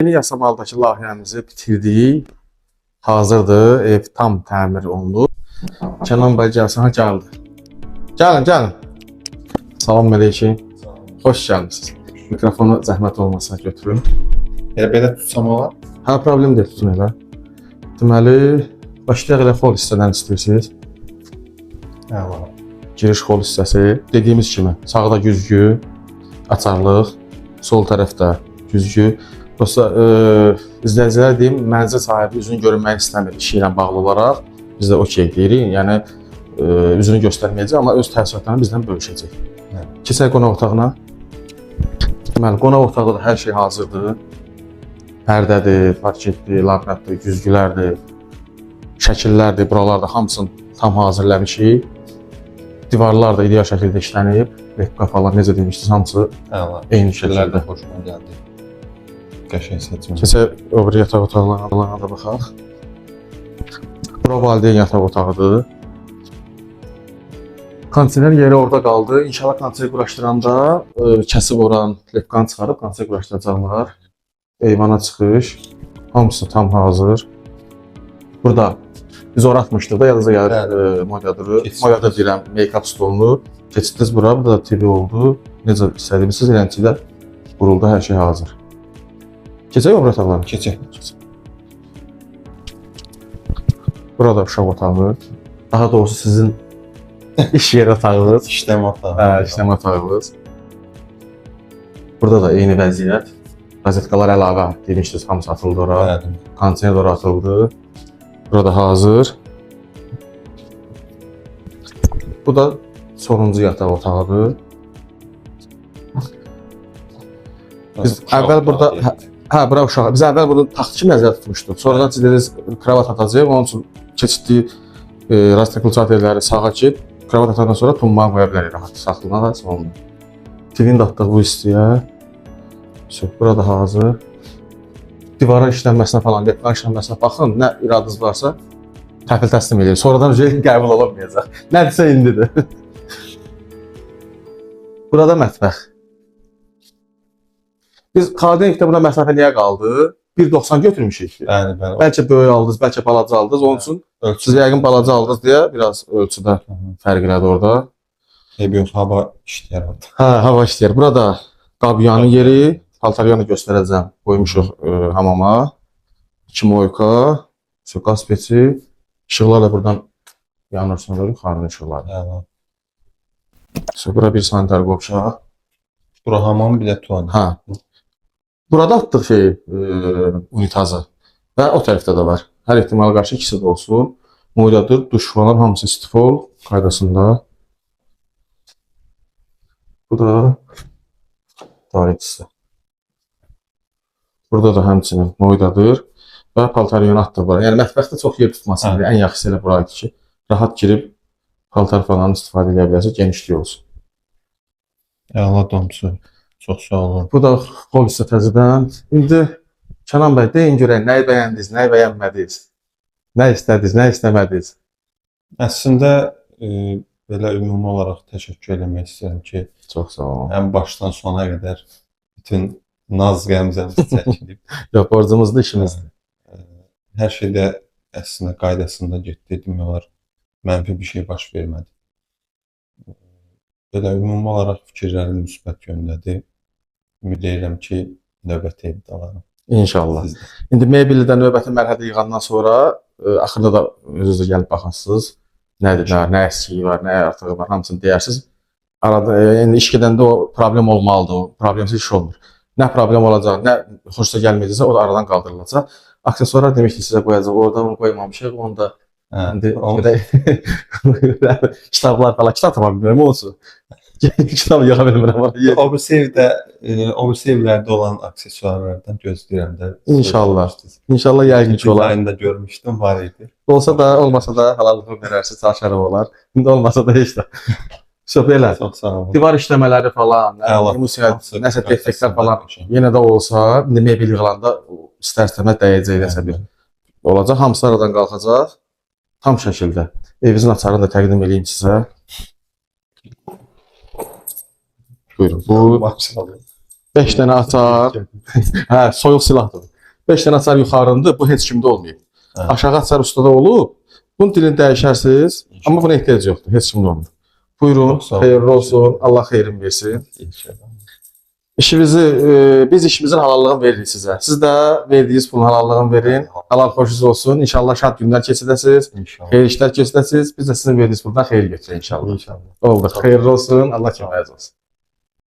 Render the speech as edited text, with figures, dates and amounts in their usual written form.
Yeni Yasamaldakı layihəmizi bitirdik. Hazırdır. Ev tam təmir olunub. Kənan bəy gəlsin. Ha, gəldi. Gəlin. Salam əleykum. Xoş gəlmisiniz. Mikrofonu zəhmət olmasa götürün. Belə tutsam olar? Ha, problem deyil, tutun elə. Deməli, başlayaq elə xol hissədən istəyirsiniz. Əla. Giriş xol hissəsi. Dediyimiz kimi, sağda güzgü, açarlıq, sol tərəfdə güzgü. Dostlar, izləyicilər deyim, mənzil sahibi üzünü görünmək istəmir işi ilə bağlı olaraq. Biz də okey deyirik, yəni üzünü göstərməyəcək, amma öz təəssüratlarını bizdən bölüşəcək. Keçək qonaq otağına. Deməli, qonaq otaqda da hər şey hazırdır. Pərdədir, parketdir, laqnatdır, güzgülərdir, şəkillərdir, buralarda hamısını tam hazırlamışıq. Divarlar da ideal şəkildə işlənib, rekka falan necə demişdiniz, hamısı eyni şəkildə. Xoşuma gəldi. Qəşəng seçim. Keçək o biri yataq otaqlarına da baxaq. Bura valideyn yataq otağıdır. Kondisioner yeri orada qaldı. İnşallah kondisioner quraşdıranda kəsib oran lepkanı çıxarıb kondisioner quraşdıracaqlar. Eyvana çıxış. Hamısı tam hazır. Burada biz ora atmışdıq da, yadınıza gəlir Moyada deyirəm, make-up stolunu. Keçdiniz bura, burada da TV oldu. Necə istədiyimiz eləncələr quruldu, hər şey hazır. Keçək o bura otaqlarına? Keçək. Burada uşaq otağı. Daha doğrusu sizin iş yeri otağınız. İşləmə otağı. İşləmə otağınız. Burada da eyni vəziyyət. Rozetkalar əlavə demişdiniz, hamısı atıldı ora. Kondisioner ora atıldı. Burada hazır. Bu da sonuncu yataq otağıdır. Biz əvvəl burada bura uşaq. Biz əvvəl burada taxt kimi nəzərdə tutmuşduq. Sonradan siz dediniz kravat atacağıq. Onun üçün keçidli rastakülçaterləri sağa ki, kravat atandan sonra tummağa qoya bilərik rahat saxlığına da sonunda. Tivini də atdıq bu istiyə. Burada hazır. Divara işlənməsinə falan, lepkan işlənməsinə baxın. Nə iradınız varsa təhvil təslim edirik. Sonradan qəbul olamayacaq. Nədirsə indidir. Burada mətbəx. Biz xadinikdə buna məsafə niyə qaldı? 1.90 götürmüşük. Bəli. Bəlkə böyük aldınız, bəlkə balaca aldınız. Onun üçün siz yəqin balaca aldınız deyə biraz ölçüdə fərq elədi orada. Yox, hava işləyər orada. Hava işləyər. Burada qabyanın yeri, paltaryanı göstərəcəm. Qoymuşuq hamama. 2 moyka, qaz peçi. İşıqlar da buradan yanır sonra xanın işıqları. Bura bir sanitar qopşaq. Bura hamam, bir də tualet. Burada atdıq unitazı və o tərəfdə də var. Hər ehtimala qarşı ikisi də olsun. Moydadır, duş falan hamısı istifol qaydasında. Bu da tualet hissə. Burada da həmçinin moydadır və paltaryon atdıq bura. Yəni mətbəxdə çox yer tutmasın. Ən yaxşısı elə buraydı ki, rahat girib paltar falan istifadə edə bilərsiniz, genişlik olsun. Əla domsu. Çox sağ olun. Bu da xol hissə təzədən. İndi Kənan bəy, deyin görək, nəyi bəyəndiniz, nəyi bəyənmədiniz? Nə istədiniz, nə istəmədiniz? Əslində, belə ümumi olaraq təşəkkür eləmək istəyirəm ki, çox sağ olun. Ən başdan sona qədər bütün naz qəmzəmizi çəkilib. Yox, borcumuzdur, işimizdir. Hər şeydə əslində qaydasında getdi, demək olar, mənfi bir şey baş vermədi. Belə ümumi olaraq fikirlərim müsbət yöndədir. Ümid edirəm ki, növbəti evdə alarım. İnşallah. İndi mebeldə növbəti mərhələ yığandan sonra axırda da özünüz gəlib baxasınız. Nədir, nə əskiyi var, nə artığı var, hamısını deyirsiniz. Arada yəni iş gedəndə o problem olmalıdır, o problemsiz iş olmur. Nə problem olacaq, nə xoşuna gəlməyəcəksə o da aradan qaldırılacaq. Aksesuarlar demişdik sizə qoyacaq, orada onu qoymamışıq, onu da indi kitablar falan, kitab tapa bilmirəm, olsun. Kitab yağa bilmirəm. O evlərdə olan aksesuarlardan gözləyirəm də. İnşallah. İnşallah yəqin ki olar. Dizaynda görmüşdüm, var idi. Olsa da, olmasa da halallığını verərsiniz, çarşarı olar. İndi olmasa da heç də. Belə. Çox sağ olun. Divar işləmələri falan, nəsə defektlər falan yenə də olsa, indi mebel yığılanda istər-istəməz dəyəcək nəsə bir olacaq. Hamısı aradan qalxacaq. Tam şəkildə. Evinizin açarını da təqdim edeyim sizə. Buyurun. Bu 5 dənə açar. Hə, soyuq silahdır. 5 dənə açar yuxarındır, bu heç kimdə olmayıb. Hə. Aşağı açar ustada olub. Bunun dilini dəyişərsiniz, amma buna ehtiyac yoxdur, heç kimdə olmur. Buyurun, Çox sağ olun. xeyirli olsun, Allah xeyrin versin. İşimizi, biz işimizin halallığını veririk sizə. Siz də verdiyiniz pulun halallığını verin. Halal xoşunuz olsun. İnşallah şad günlər keçirəsiniz. İnşallah. Xeyir işlər keçirəsiniz. Biz də sizin verdiyiniz puldan xeyir götürək inşallah. İnşallah. Oldu. Xeyirli olsun. Allah köməyiniz olsun.